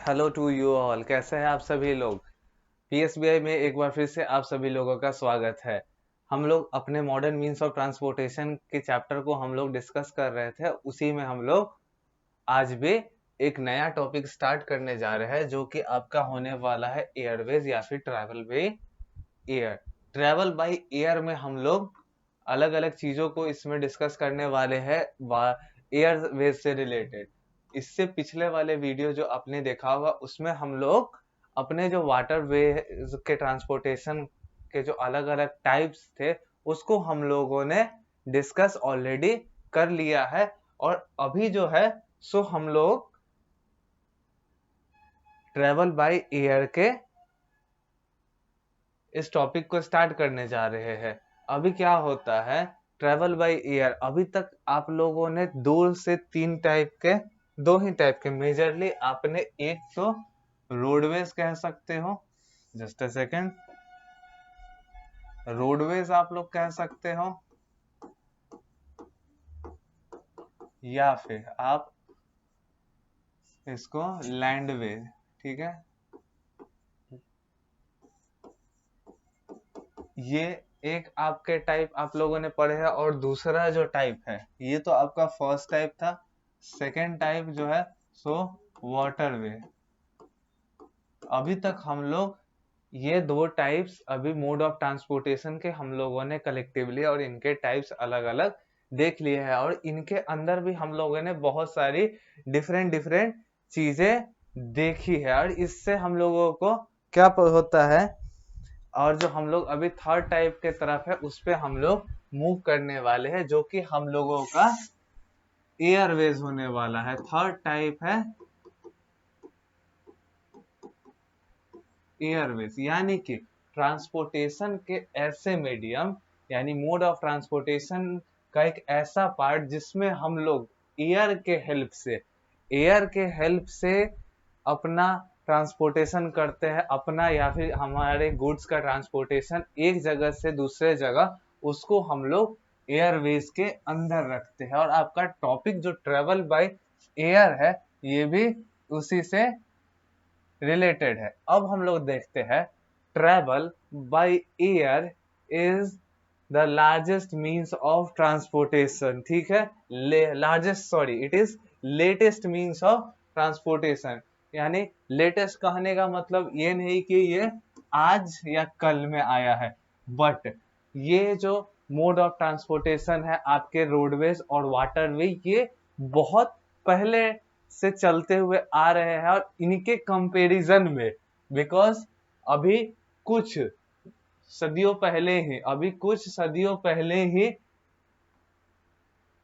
Hello to you all. कैसे हैं आप सभी लोग। पीएसबीआई में एक बार फिर से आप सभी लोगों का स्वागत है। हम लोग अपने मॉडर्न मीन्स ऑफ ट्रांसपोर्टेशन के चैप्टर को हम लोग डिस्कस कर रहे थे, उसी में हम लोग आज भी एक नया टॉपिक स्टार्ट करने जा रहे हैं जो कि आपका होने वाला है एयरवेज या फिर travel by air. Travel by air में हम लोग अलग अलग चीजों को इसमें डिस्कस करने वाले हैं एयरवेज से रिलेटेड। इससे पिछले वाले वीडियो जो आपने देखा होगा उसमें हम लोग अपने जो वाटर वे के ट्रांसपोर्टेशन के जो अलग अलग टाइप्स थे उसको हम लोगों ने डिस्कस ऑलरेडी कर लिया है। और अभी जो है सो हम लोग ट्रेवल बाय एयर के इस टॉपिक को स्टार्ट करने जा रहे हैं। अभी क्या होता है, ट्रेवल बाय एयर अभी तक आप लोगों ने दो ही टाइप के मेजरली आपने, एक तो रोडवेज कह सकते हो, जस्ट अ सेकेंड, रोडवेज आप लोग कह सकते हो, या फिर आप इसको लैंडवेज, ठीक है। ये एक आपके टाइप आप लोगों ने पढ़े हैं। और दूसरा जो टाइप है, ये तो आपका फर्स्ट टाइप था। सेकेंड टाइप जो है सो वाटरवे। अभी तक हम लोग ये दो टाइप्स अभी मोड ऑफ ट्रांसपोर्टेशन के हम लोगों ने कलेक्टिवली और इनके टाइप्स अलग अलग देख लिए हैं। और इनके अंदर भी हम लोगों ने बहुत सारी डिफरेंट डिफरेंट चीजें देखी है। और इससे हम लोगों को क्या होता है, और जो हम लोग अभी थर्ड टाइप के तरफ है उस पे हम लोग मूव करने वाले हैं, जो कि हम लोगों का एयरवेज होने वाला है। थर्ड टाइप है एयरवेज, यानी कि ट्रांसपोर्टेशन के ऐसे मीडियम, यानी मोड ऑफ ट्रांसपोर्टेशन का एक ऐसा पार्ट जिसमें हम लोग एयर के हेल्प से अपना ट्रांसपोर्टेशन करते हैं, अपना या फिर हमारे गुड्स का ट्रांसपोर्टेशन एक जगह से दूसरे जगह, उसको हम लोग एयरवेज के अंदर रखते हैं। और आपका टॉपिक जो ट्रेवल बाय एयर है ये भी उसी से रिलेटेड है। अब हम लोग देखते हैं, travel by air is the largest means of transportation, ठीक है। Largest, sorry, it is latest means of transportation. यानी लेटेस्ट कहने का मतलब ये नहीं कि ये आज या कल में आया है, बट ये जो मोड ऑफ ट्रांसपोर्टेशन है आपके रोडवेज और वाटरवे, ये बहुत पहले से चलते हुए आ रहे हैं। और इनके कंपैरिजन में, बिकॉज अभी कुछ कुछ सदियों पहले ही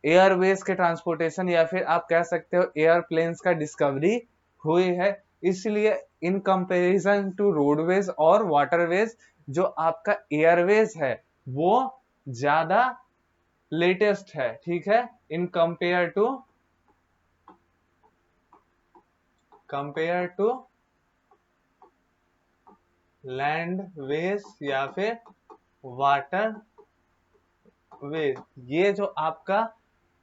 एयरवेज के ट्रांसपोर्टेशन या फिर आप कह सकते हो एयरप्लेन्स का डिस्कवरी हुई है। इसलिए इन कंपैरिजन टू रोडवेज और वाटरवेज, जो आपका एयरवेज है वो ज्यादा लेटेस्ट है, ठीक है, in compare to land ways या फिर वाटर वेज। ये जो आपका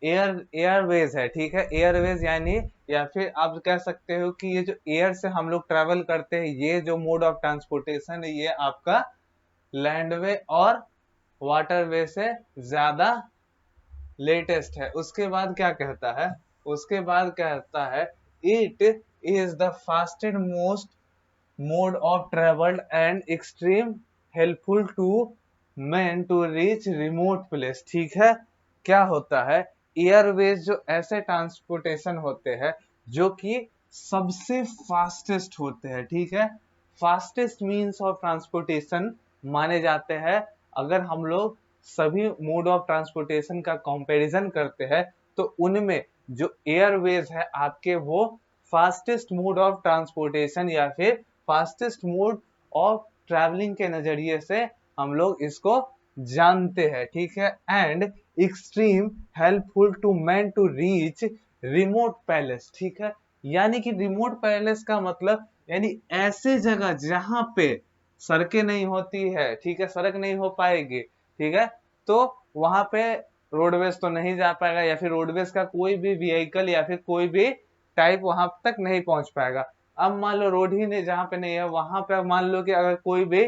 एयरवेज है, ठीक है, एयरवेज यानी, या फिर आप कह सकते हो कि ये जो एयर से हम लोग ट्रेवल करते हैं, ये जो मोड ऑफ ट्रांसपोर्टेशन है ये आपका लैंडवे और वाटरवे से ज्यादा लेटेस्ट है। उसके बाद क्या कहता है, it is the fastest most mode of travel and extreme helpful to men to reach remote place, ठीक है। क्या होता है, एयरवेज जो ऐसे ट्रांसपोर्टेशन होते हैं जो कि सबसे फास्टेस्ट होते हैं, ठीक है। फास्टेस्ट मीन्स ऑफ ट्रांसपोर्टेशन माने जाते हैं। अगर हम लोग सभी मोड ऑफ ट्रांसपोर्टेशन का कंपैरिजन करते हैं तो उनमें जो एयरवेज है आपके, वो फास्टेस्ट मोड ऑफ ट्रांसपोर्टेशन या फिर फास्टेस्ट मोड ऑफ ट्रैवलिंग के नजरिए से हम लोग इसको जानते हैं, ठीक है। And extreme helpful to man to reach remote palace, ठीक है। यानी कि रिमोट पैलेस का मतलब यानी ऐसे जगह जहां पे सड़कें नहीं होती है, ठीक है, सड़क नहीं हो पाएगी, ठीक है, तो वहां पे रोडवेज तो नहीं जा पाएगा, या फिर रोडवेज का कोई भी व्हीकल या फिर कोई भी टाइप वहां तक नहीं पहुंच पाएगा। अब मान लो रोड ही नहीं, जहाँ पे नहीं है वहां पे मान लो कि अगर कोई भी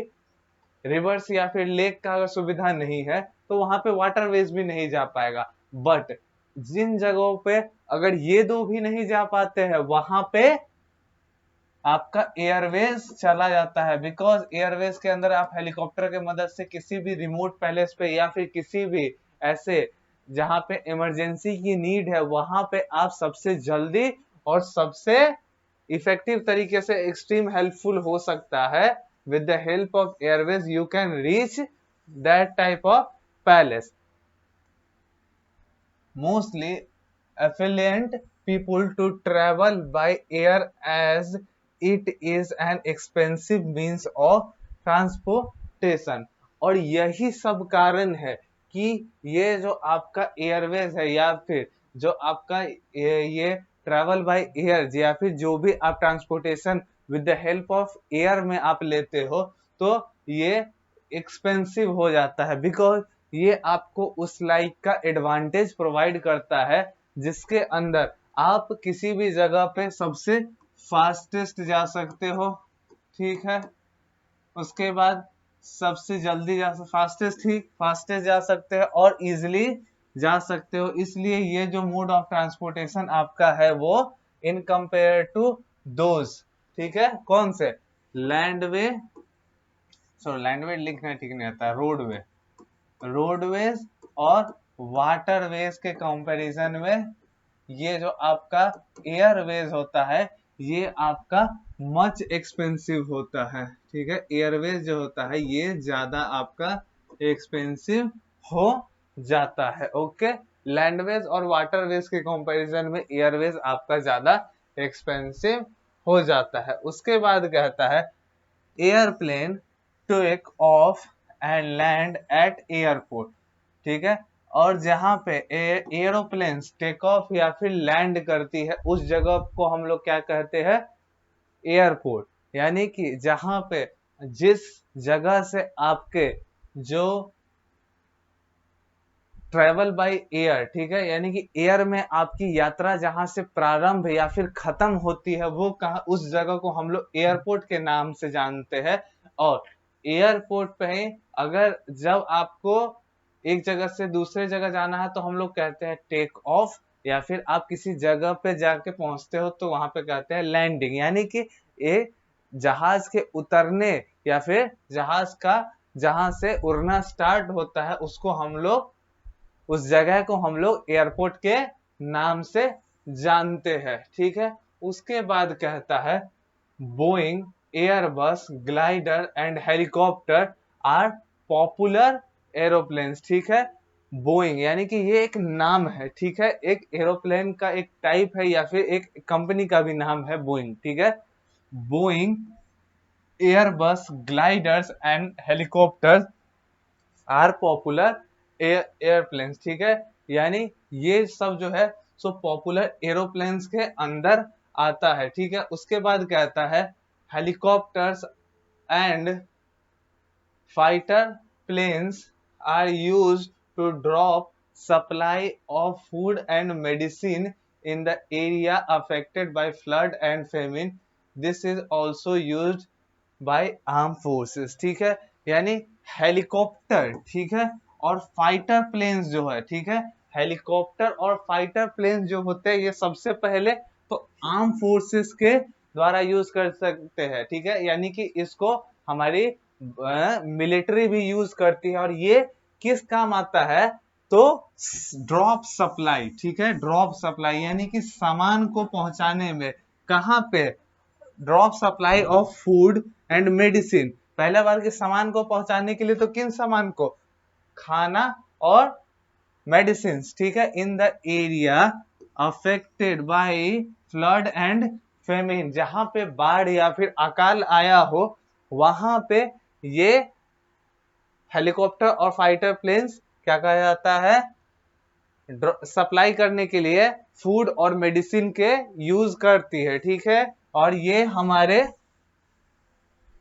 रिवर्स या फिर लेक का अगर सुविधा नहीं है तो वहां पे वाटरवेज भी नहीं जा पाएगा। बट जिन जगहों पे अगर ये दो भी नहीं जा पाते हैं वहां पे आपका एयरवेज चला जाता है, बिकॉज एयरवेज के अंदर आप हेलीकॉप्टर के मदद से किसी भी रिमोट पैलेस पे या फिर किसी भी ऐसे जहां पे इमरजेंसी की नीड है वहां पे आप सबसे जल्दी और सबसे इफेक्टिव तरीके से एक्सट्रीम हेल्पफुल हो सकता है। With the help of Airways you can reach that type of palace. Mostly affluent people to travel by air as it is an expensive means of transportation। और यही सब कारण है कि ये जो आपका एयरवेज है या फिर जो आपका ये ट्रैवल बाय एयर या फिर जो भी आप transportation with the help of air में आप लेते हो तो ये एक्सपेंसिव हो जाता है, बिकॉज ये आपको उस लाइक का एडवांटेज प्रोवाइड करता है जिसके अंदर आप किसी भी जगह पे सबसे फास्टेस्ट जा सकते हो, ठीक है। उसके बाद सबसे जल्दी फास्टेस्ट जा सकते हैं और इजिली जा सकते हो। इसलिए ये जो मोड ऑफ ट्रांसपोर्टेशन आपका है वो इन कंपेयर टू दोज, ठीक है, कौन से लैंडवे, सॉरी लैंडवे लिखना ठीक नहीं आता, रोडवे, रोडवेज और वाटरवेज के कंपैरिजन में ये जो आपका एयरवेज होता है ये आपका मच एक्सपेंसिव होता है, ठीक है। एयरवेज जो होता है ये ज्यादा आपका एक्सपेंसिव हो जाता है, ओके। लैंडवेज और वाटरवेज के कंपैरिजन में एयरवेज आपका ज्यादा एक्सपेंसिव हो जाता है। उसके बाद कहता है airplane take off and land at airport, ठीक है। और जहां पे एरोप्लेन्स टेक ऑफ या फिर लैंड करती है उस जगह को हम लोग क्या कहते हैं, एयरपोर्ट। यानी कि जहां पे जिस जगह से आपके जो ट्रेवल बाय एयर, ठीक है, यानी कि एयर में आपकी यात्रा जहां से प्रारंभ या फिर खत्म होती है वो कहा, उस जगह को हम लोग एयरपोर्ट के नाम से जानते हैं। और एयरपोर्ट पे अगर जब आपको एक जगह से दूसरे जगह जाना है तो हम लोग कहते हैं टेक ऑफ, या फिर आप किसी जगह पे जाके पहुंचते हो तो वहां पे कहते हैं लैंडिंग। यानी कि ये जहाज के उतरने या फिर जहाज का जहां से उड़ना स्टार्ट होता है उसको हम लोग, उस जगह को हम लोग एयरपोर्ट के नाम से जानते हैं, ठीक है। उसके बाद कहता है Boeing, Airbus, glider and helicopter are popular aeroplanes, ठीक है। बोइंग यानी कि ये एक नाम है, ठीक है, एक एरोप्लेन का एक टाइप है या फिर एक कंपनी का भी नाम है बोइंग, ठीक है। Boeing, Airbus, gliders and helicopters are popular airplanes, ठीक है। यानी ये सब जो है सो पॉपुलर एरोप्लेन्स के अंदर आता है, ठीक है। उसके बाद कहता है helicopters and fighter planes are used to drop supply of food and medicine in the area affected by flood and famine. This is also used by arm forces, ठीक है। यानी हेलीकॉप्टर, ठीक है, और फाइटर प्लेन्स जो है, ठीक है, हेलीकॉप्टर और फाइटर प्लेन्स जो होते हैं ये सबसे पहले तो आर्म फोर्सेस के द्वारा यूज कर सकते हैं, ठीक है। यानी कि इसको हमारी मिलिट्री भी यूज करती है। और ये किस काम आता है, तो ड्रॉप सप्लाई, ठीक है, ड्रॉप सप्लाई यानी कि सामान को पहुंचाने में, कहां पे, drop supply of food and medicine, पहला बार के सामान को पहुंचाने के लिए तो किन सामान को, खाना और मेडिसिन, ठीक है, in the area affected by flood and famine, जहां पे बाढ़ या फिर अकाल आया हो वहां पे ये हेलीकॉप्टर और फाइटर प्लेन्स क्या कहा जाता है, सप्लाई करने के लिए फूड और मेडिसिन के यूज करती है, ठीक है। और ये हमारे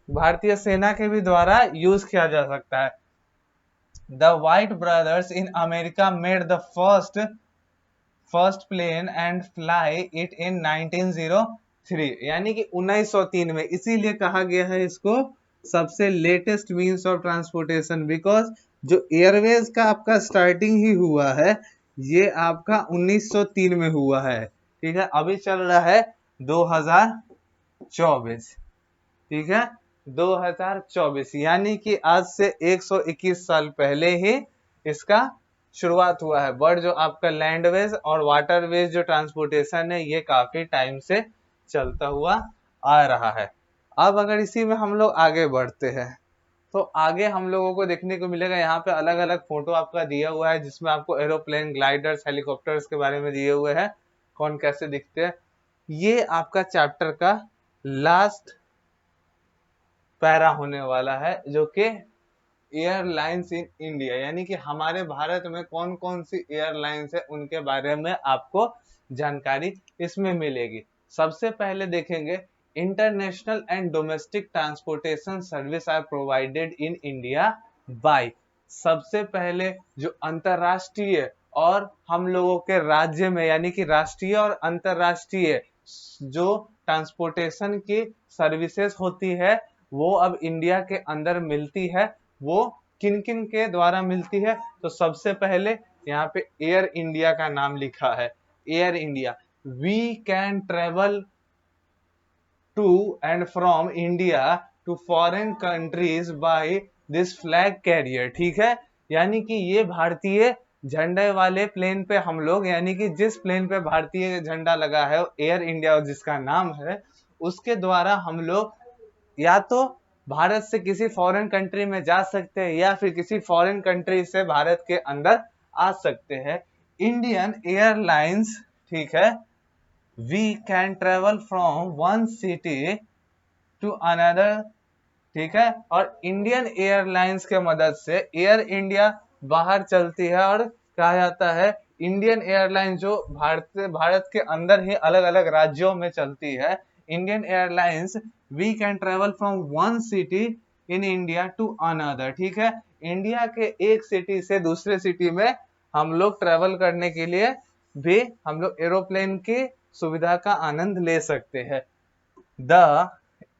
भारतीय सेना के भी द्वारा यूज किया जा सकता है। The white brothers in America made the first plane and fly it in 1909, 1903, यानी कि 1903 में, इसीलिए कहा गया है इसको सबसे latest means of transportation, because जो एयरवेज का आपका स्टार्टिंग ही हुआ है ये आपका 1903 में हुआ है। ठीक है, अभी चल रहा है 2024। ठीक है, 2024, यानी कि आज से 121 साल पहले ही इसका शुरुआत हुआ है। बट जो आपका लैंडवेज और वाटरवेज जो ट्रांसपोर्टेशन है ये काफी टाइम से चलता हुआ आ रहा है। अब अगर इसी में हम लोग आगे बढ़ते हैं तो आगे हम लोगों को देखने को मिलेगा यहाँ पे अलग अलग फोटो आपका दिया हुआ है, जिसमें आपको एरोप्लेन, ग्लाइडर्स, हेलीकॉप्टर्स के बारे में दिए हुए हैं, कौन कैसे दिखते हैं। ये आपका चैप्टर का लास्ट पैरा होने वाला है, जो कि एयरलाइंस इन इंडिया, यानी कि हमारे भारत में कौन कौन सी एयरलाइंस है उनके बारे में आपको जानकारी इसमें मिलेगी। सबसे पहले देखेंगे, international and domestic transportation service are provided in India by. सबसे पहले जो अंतरराष्ट्रीय और हम लोगों के राज्य में, यानी कि राष्ट्रीय और अंतरराष्ट्रीय जो ट्रांसपोर्टेशन की सर्विसेज होती है वो अब इंडिया के अंदर मिलती है। वो किन किन के द्वारा मिलती है, तो सबसे पहले यहाँ पे एयर इंडिया का नाम लिखा है। Air India, we can travel to and from India to foreign countries by this flag carrier. ठीक है, यानी कि ये भारतीय झंडे वाले प्लेन पे हम लोग, यानी कि जिस प्लेन पे भारतीय झंडा लगा है एयर इंडिया जिसका नाम है, उसके द्वारा हम लोग या तो भारत से किसी फॉरेन कंट्री में जा सकते हैं या फिर किसी फॉरेन कंट्री से भारत के अंदर आ सकते हैं। इंडियन एयरलाइंस, ठीक है, we can travel from one city to another. ठीक है, और इंडियन एयरलाइंस के मदद से एयर इंडिया बाहर चलती है, और कहा जाता है इंडियन एयरलाइंस जो भारत के अंदर ही अलग अलग राज्यों में चलती है। Indian Airlines we can travel from one city in India to another. ठीक है, इंडिया के एक सिटी से दूसरे सिटी में हम लोग ट्रेवल करने के लिए भी हम लोग एरोप्लेन की सुविधा का आनंद ले सकते हैं। The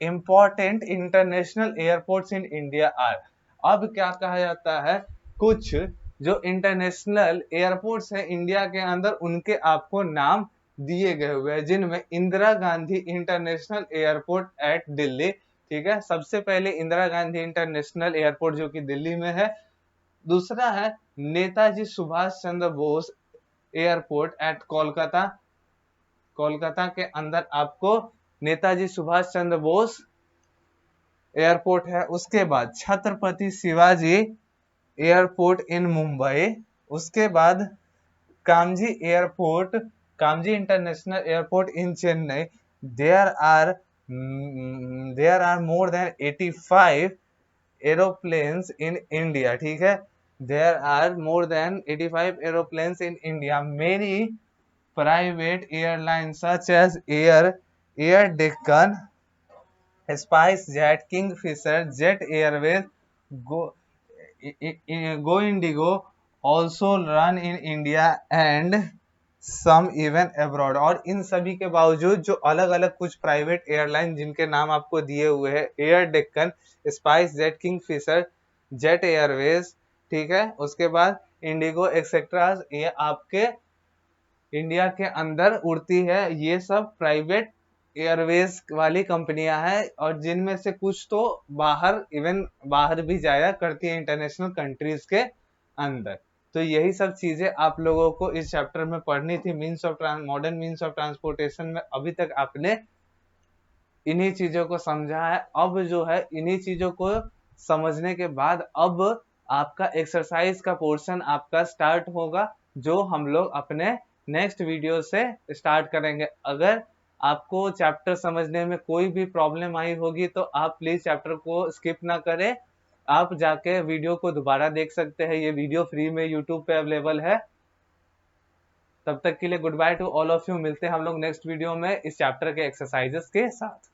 important international airports in India are. अब क्या कहा जाता है, कुछ जो इंटरनेशनल एयरपोर्ट्स हैं इंडिया के अंदर उनके आपको नाम दिए गए हुए हैं, जिनमें Indira Gandhi international airport at Delhi. ठीक है, सबसे पहले इंदिरा गांधी इंटरनेशनल एयरपोर्ट जो कि दिल्ली में है। दूसरा है नेताजी सुभाष चंद्र बोस एयरपोर्ट एट कोलकाता। कोलकाता के अंदर आपको नेताजी सुभाष चंद्र बोस एयरपोर्ट है। उसके बाद छत्रपति शिवाजी एयरपोर्ट इन मुंबई। उसके बाद Kamaraj airport, Kamaraj international airport in Chennai. There are more than 85 aeroplanes in India. ठीक है, there are more than 85 aeroplanes in India. Many private airlines such as Air Deccan, SpiceJet, Kingfisher, Jet Airways, Go IndiGo also run in India and some even abroad. और इन सभी के बावजूद जो अलग अलग कुछ प्राइवेट एयरलाइन जिनके नाम आपको दिए हुए हैं, air Deccan, SpiceJet, Kingfisher, Jet Airways, ठीक है, उसके बाद इंडिगो एक्सेट्रा, ये आपके इंडिया के अंदर उड़ती है। ये सब प्राइवेट एयरवेज वाली कंपनियां हैं, और जिनमें से कुछ तो बाहर भी जाया करती है इंटरनेशनल कंट्रीज के अंदर। तो यही सब चीजें आप लोगों को इस चैप्टर में पढ़नी थी, मॉडर्न मीन्स ऑफ ट्रांसपोर्टेशन में। अभी तक आपने इन्हीं चीजों को समझा है। अब जो है इन्हीं चीजों को समझने के बाद अब आपका एक्सरसाइज का पोर्शन आपका स्टार्ट होगा, जो हम लोग अपने नेक्स्ट वीडियो से स्टार्ट करेंगे। अगर आपको चैप्टर समझने में कोई भी प्रॉब्लम आई होगी तो आप प्लीज चैप्टर को स्किप ना करें, आप जाके वीडियो को दोबारा देख सकते हैं। ये वीडियो फ्री में यूट्यूब पे अवेलेबल है। तब तक के लिए good by two all of you. मिलते हैं हम लोग नेक्स्ट वीडियो में इस चैप्टर के एक्सरसाइजेस के साथ।